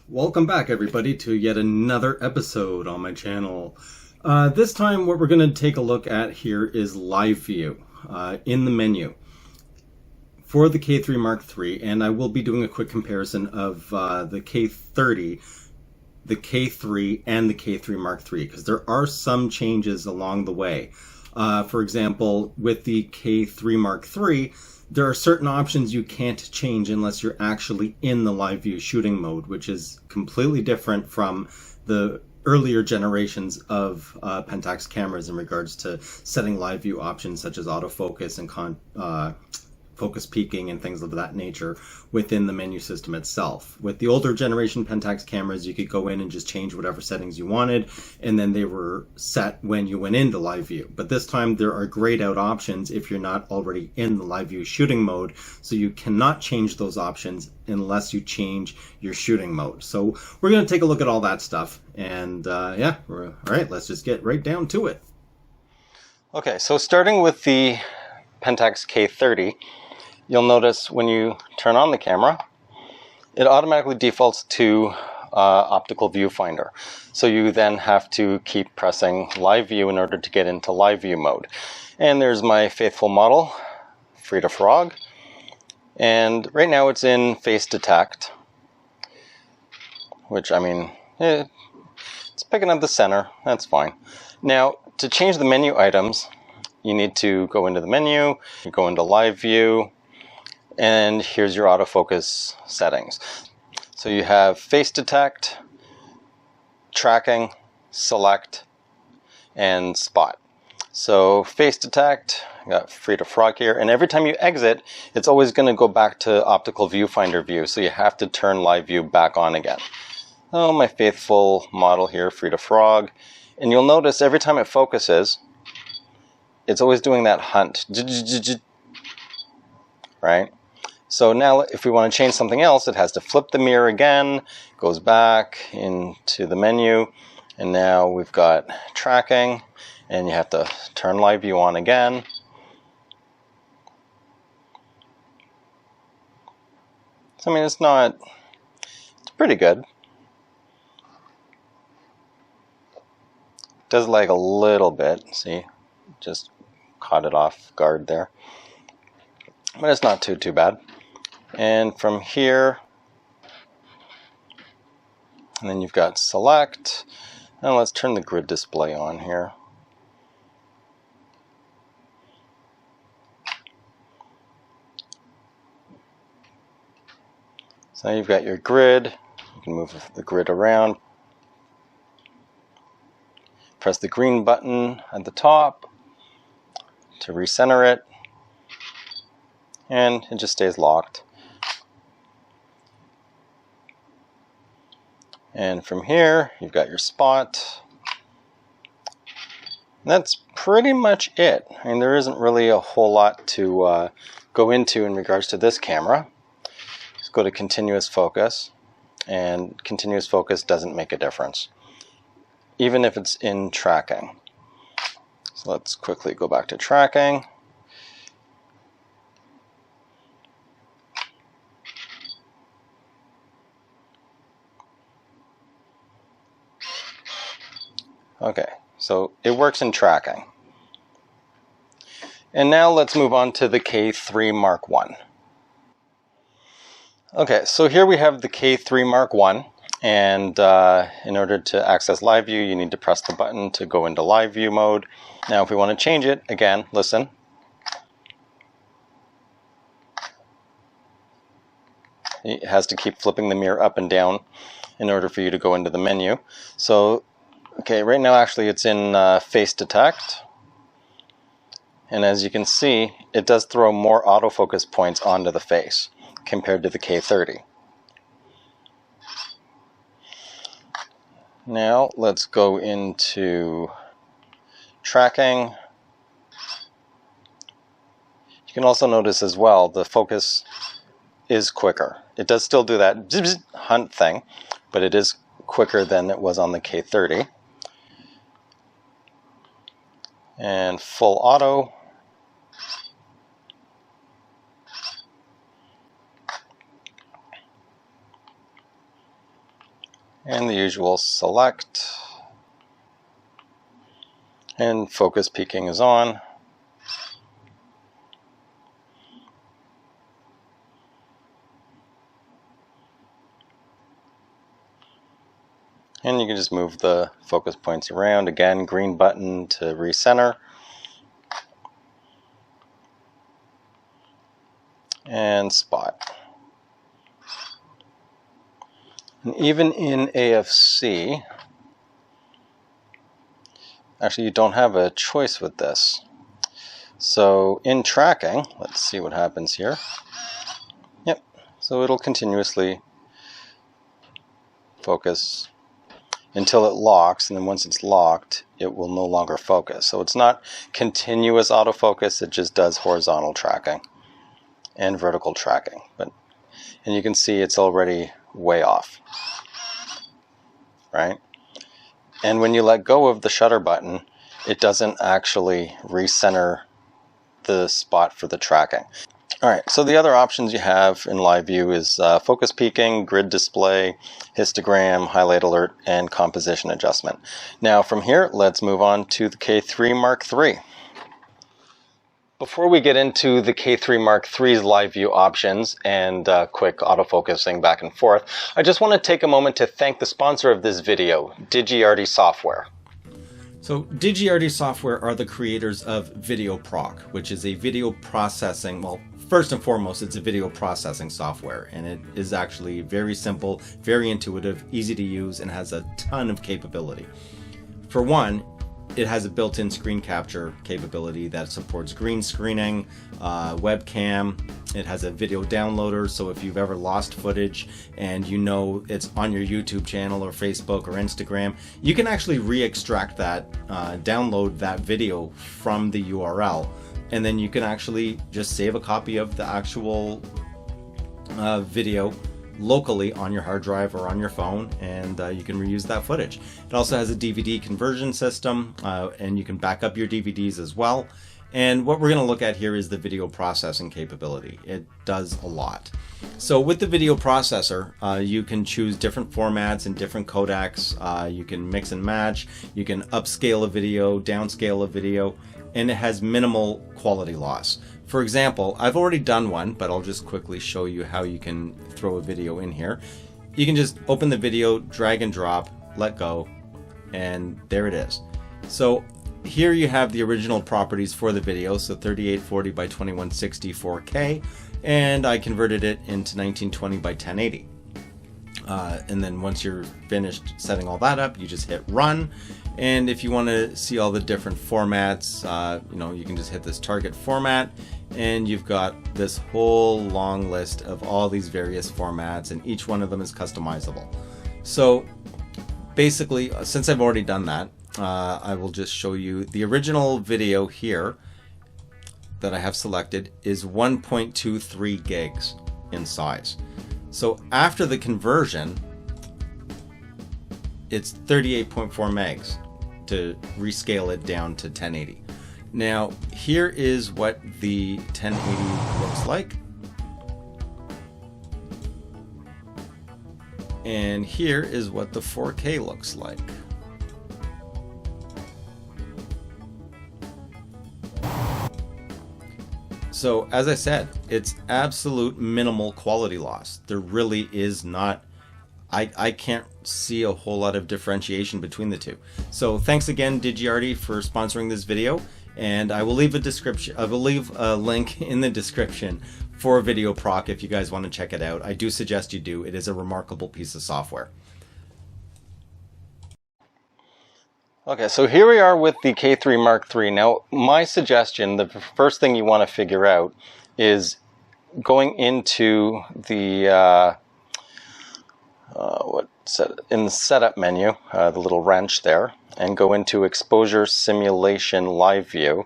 Welcome back, everybody, to yet another episode on my channel. This time, what we're going to take a look at here is Live View in the menu for the K3 Mark III, and I will be doing a quick comparison of the K30, the K3, and the K3 Mark III, because there are some changes along the way. For example, with the K3 Mark III, there are certain options you can't change unless you're actually in the live view shooting mode, which is completely different from the earlier generations of Pentax cameras in regards to setting live view options such as autofocus and focus peaking and things of that nature within the menu system itself. With the older generation Pentax cameras, you could go in and just change whatever settings you wanted, and then they were set when you went into live view. But this time there are grayed out options if you're not already in the live view shooting mode, so you cannot change those options unless you change your shooting mode. So we're going to take a look at all that stuff, and yeah, all right, let's just get right down to it. Okay, so starting with the Pentax K30, you'll notice when you turn on the camera, it automatically defaults to optical viewfinder. So you then have to keep pressing live view in order to get into live view mode. And there's my faithful model, Frida Frog. And right now it's in face detect, which, I mean, it's picking up the center. That's fine. Now, to change the menu items, you need to go into the menu, you go into live view, and here's your autofocus settings. So you have face detect, tracking, select, and spot. So face detect, I got Frida Frog here, and every time you exit, it's always going to go back to optical viewfinder view, so you have to turn live view back on again. Oh, my faithful model here, Frida Frog, and you'll notice every time it focuses, it's always doing that hunt, right? So now if we want to change something else, it has to flip the mirror again, goes back into the menu, and now we've got tracking, and you have to turn live view on again. So I mean, it's pretty good. It does lag a little bit, see, just caught it off guard there. But it's not too bad. And from here, and then you've got select. Now let's turn the grid display on here. So now you've got your grid. You can move the grid around. Press the green button at the top to recenter it, and it just stays locked. And from here, you've got your spot. And that's pretty much it. I mean, there isn't really a whole lot to go into in regards to this camera. Just go to continuous focus, and continuous focus doesn't make a difference, even if it's in tracking. So let's quickly go back to tracking. Okay, so it works in tracking. And now let's move on to the K3 Mark I. Okay, so here we have the K3 Mark I, and in order to access live view, you need to press the button to go into live view mode. Now if we want to change it, again, listen. It has to keep flipping the mirror up and down in order for you to go into the menu. So okay, right now actually it's in face detect, and as you can see, it does throw more autofocus points onto the face compared to the K30. Now let's go into tracking. You can also notice as well the focus is quicker. It does still do that hunt thing, but it is quicker than it was on the K30. And full auto. and the usual select, and focus peaking is on. And you can just move the focus points around. Again, green button to recenter. And spot. And even in AFC, actually you don't have a choice with this. So in tracking, let's see what happens here. Yep, so it'll continuously focus until it locks, and then once it's locked, it will no longer focus. So it's not continuous autofocus, it just does horizontal tracking and vertical tracking. And you can see it's already way off, right? And when you let go of the shutter button, it doesn't actually recenter the spot for the tracking. All right, so the other options you have in live view is focus peaking, grid display, histogram, highlight alert, and composition adjustment. Now from here, let's move on to the K3 Mark III. Before we get into the K3 Mark III's live view options and quick autofocusing back and forth, I just want to take a moment to thank the sponsor of this video, DigiArty Software. So DigiArty Software are the creators of VideoProc, which is a video processing, well, first and foremost, it's a video processing software, and it is actually very simple, very intuitive, easy to use, and has a ton of capability. For one, it has a built-in screen capture capability that supports green screening, webcam. It has a video downloader, so if you've ever lost footage and you know it's on your YouTube channel or Facebook or Instagram, you can actually re-extract that, download that video from the URL, and then you can actually just save a copy of the actual video locally on your hard drive or on your phone, and you can reuse that footage. It also has a DVD conversion system, and you can back up your DVDs as well. And what we're going to look at here is the video processing capability. It does a lot. So with the video processor, you can choose different formats and different codecs. You can mix and match. You can upscale a video, downscale a video, and it has minimal quality loss. For example, I've already done one, but I'll just quickly show you how you can throw a video in here. You can just open the video, drag and drop, let go, and there it is. So here you have the original properties for the video, so 3840 by 2160 4K, and I converted it into 1920 by 1080. And then once you're finished setting all that up, you just hit run. And if you want to see all the different formats, you can just hit this target format, and you've got this whole long list of all these various formats, and each one of them is customizable. So basically, since I've already done that, I will just show you the original video here that I have selected is 1.23 gigs in size. So after the conversion, it's 38.4 megs to rescale it down to 1080. Now, here is what the 1080 looks like. And here is what the 4K looks like. So, as I said, it's absolute minimal quality loss. There really is not, I can't see a whole lot of differentiation between the two. So thanks again, DigiArty, for sponsoring this video, and I will leave a link in the description for VideoProc if you guys want to check it out. I do suggest you do. It is a remarkable piece of software. Okay, so here we are with the K3 Mark III. Now, my suggestion, the first thing you want to figure out is going into the in the setup menu, the little wrench there, and go into Exposure Simulation Live View.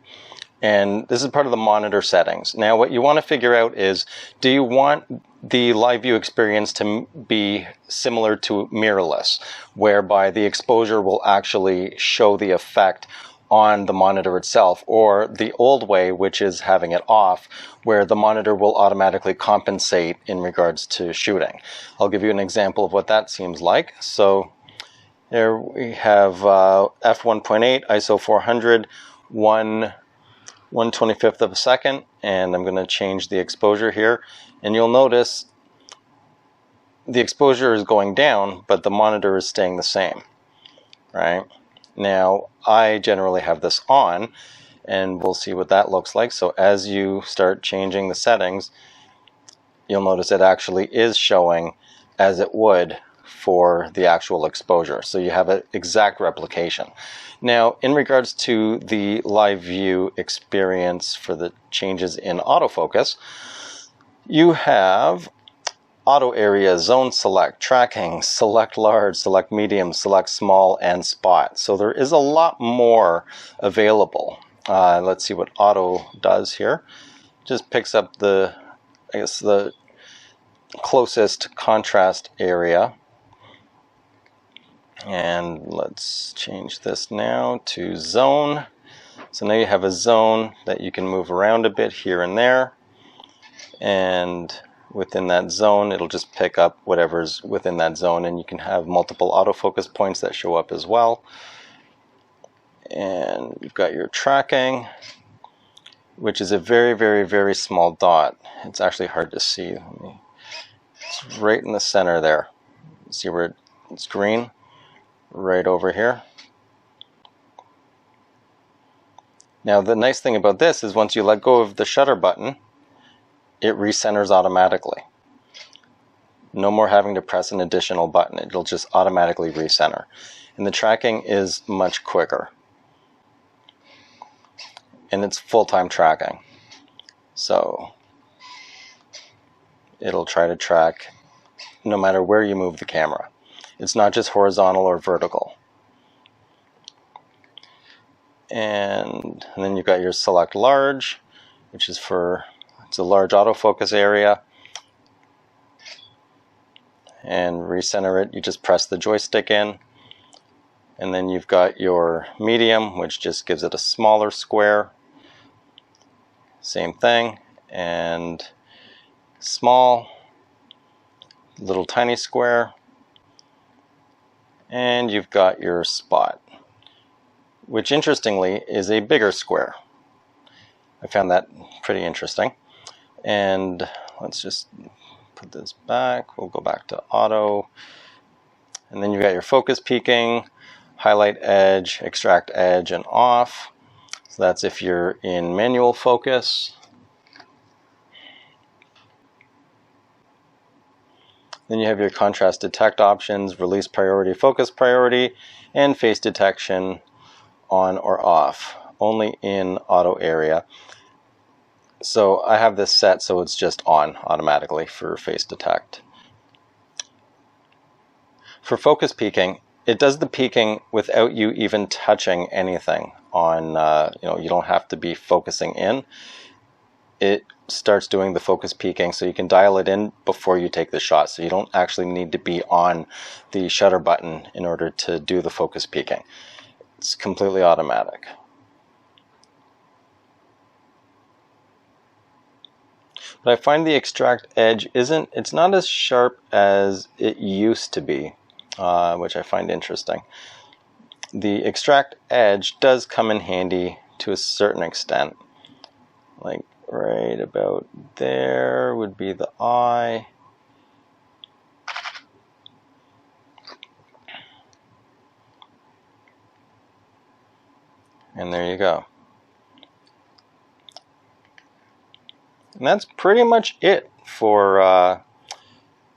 And this is part of the monitor settings. Now, what you want to figure out is, do you want the live view experience to be similar to mirrorless, whereby the exposure will actually show the effect on the monitor itself, or the old way, which is having it off, where the monitor will automatically compensate in regards to shooting. I'll give you an example of what that seems like. So there we have f1.8, ISO 400, 1/125th of a second, and I'm going to change the exposure here, and you'll notice the exposure is going down, but the monitor is staying the same, right? Now, I generally have this on, and we'll see what that looks like. So as you start changing the settings, you'll notice it actually is showing as it would for the actual exposure. So you have an exact replication. Now, in regards to the live view experience for the changes in autofocus, you have auto area, zone select, tracking, select large, select medium, select small, and spot. So there is a lot more available. Let's see what auto does here. Just picks up the, I guess, the closest contrast area. And let's change this now to zone. So now you have a zone that you can move around a bit here and there. And within that zone, it'll just pick up whatever's within that zone, and you can have multiple autofocus points that show up as well. And you've got your tracking, which is a very, very, very small dot. It's actually hard to see. It's right in the center there. See where it's green? Right over here. Now, the nice thing about this is once you let go of the shutter button, it recenters automatically. No more having to press an additional button. It'll just automatically recenter. And the tracking is much quicker. And it's full-time tracking. So it'll try to track no matter where you move the camera. It's not just horizontal or vertical. And then you've got your select large, which is for, it's a large autofocus area. And recenter it, you just press the joystick in. And then you've got your medium, which just gives it a smaller square. Same thing. And small, little tiny square. And you've got your spot, which interestingly is a bigger square. I found that pretty interesting. And let's just put this back. We'll go back to auto. And then you've got your focus peaking, highlight edge, extract edge, and off. So that's if you're in manual focus. Then you have your contrast detect options, release priority, focus priority, and face detection on or off, only in auto area. So I have this set so it's just on automatically for face detect. For focus peaking, it does the peaking without you even touching anything on, you don't have to be focusing in. It starts doing the focus peaking, so you can dial it in before you take the shot, so you don't actually need to be on the shutter button in order to do the focus peaking. It's completely automatic. But I find the extract edge it's not as sharp as it used to be, which I find interesting. The extract edge does come in handy to a certain extent. Like right about there would be the eye. And there you go. And that's pretty much it for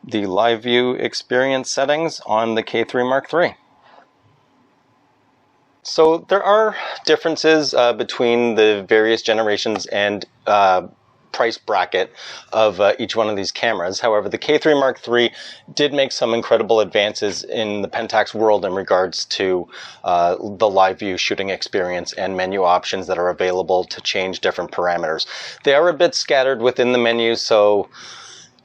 the live view experience settings on the K3 Mark III. So there are differences between the various generations and price bracket of each one of these cameras. However, the K3 Mark III did make some incredible advances in the Pentax world in regards to the live view shooting experience and menu options that are available to change different parameters. They are a bit scattered within the menu, so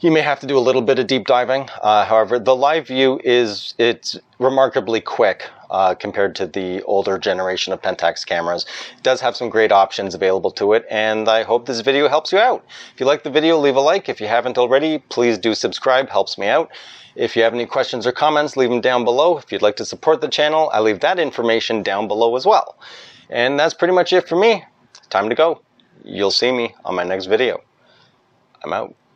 you may have to do a little bit of deep diving. However, the live view it's remarkably quick compared to the older generation of Pentax cameras. It does have some great options available to it, and I hope this video helps you out. If you like the video, leave a like. If you haven't already, please do subscribe, helps me out. If you have any questions or comments, leave them down below. If you'd like to support the channel, I leave that information down below as well. And that's pretty much it for me. Time to go. You'll see me on my next video. I'm out.